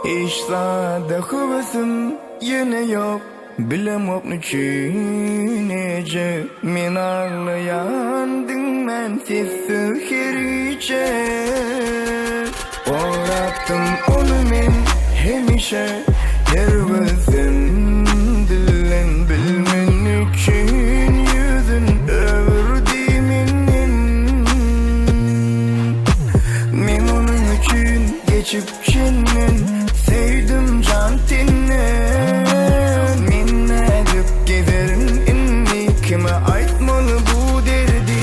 İşlada hıvısım yine yok. Bilemok nece men ağlayandım ben sessiz herice. Orattım onu men hemişe dervizim dilen bilmen için yüzün övrdiğiminin. Men onun için geçip şenmen sevdim can tinne. Kime aitmalı bu derdi?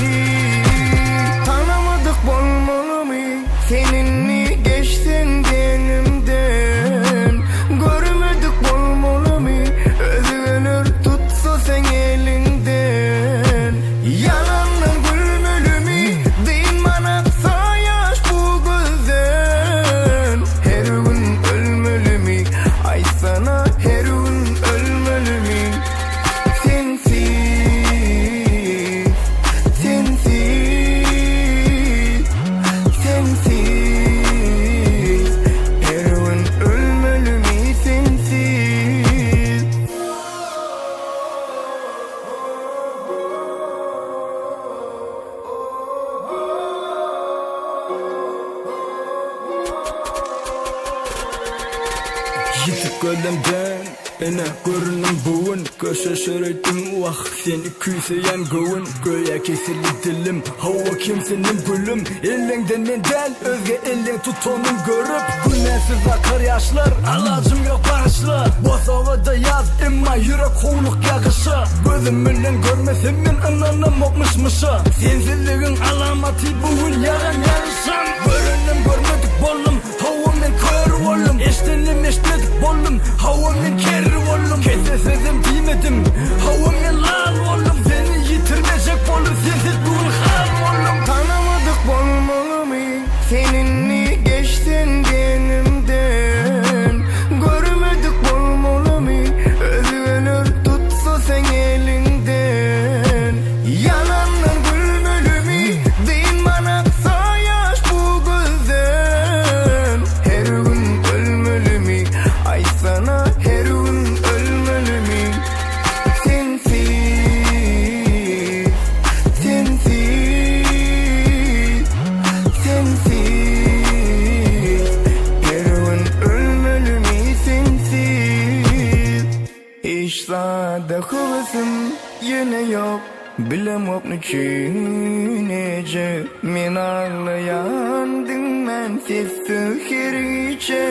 Tanımadık bolmalı mı? Seninle geçtin denimden. Görmedik bolmalı mı? Özgünür tutsa sen elinden. Yalandan gülmeli mi? Deyin bana sayaş bu gözden. Her gün ölmeli mi? Ay sana her gün ölmeli mi? Yitip gölümden ene görünüm buğun. Köşe şöretim vah seni küyseyen göğün. Göğe kesili dilim hava kimsenin gülüm. Ellenden endel özge ellen tutonum görüp. Günlersiz akar yaşlar alacım yok bağışlar. Boz havada yaz emma yürek hovluk yağışı. Gözümünle görmesem men ananım okmuşmuşu. Sensizliğin alamati buğun yaran yarışım. Görünüm görmedik bollum havamen kör oldum. Eştenim eşledik bollum havamen ker oldum. Kesesizim demedim havamen lal oldum. Seni yitirmeyecek bollum sensiz buğun hal oldum. Tanımadık bolmalı mı? Seninle geçtin denimden. Görmedik bolmalı mı? Özgünür tutsa sen elinden. Yalandan gülmeli mi? Deyin bana sayaş bu gözden. Her gün ölmeli mi? Ay sana her gün ölmeli mi? Sensiz, sensiz, sensiz. Her gün ölmeli mi? Sensiz. İşlada hıvısım yine yok. Bilemok nece men ağlayandım ben sessiz herice.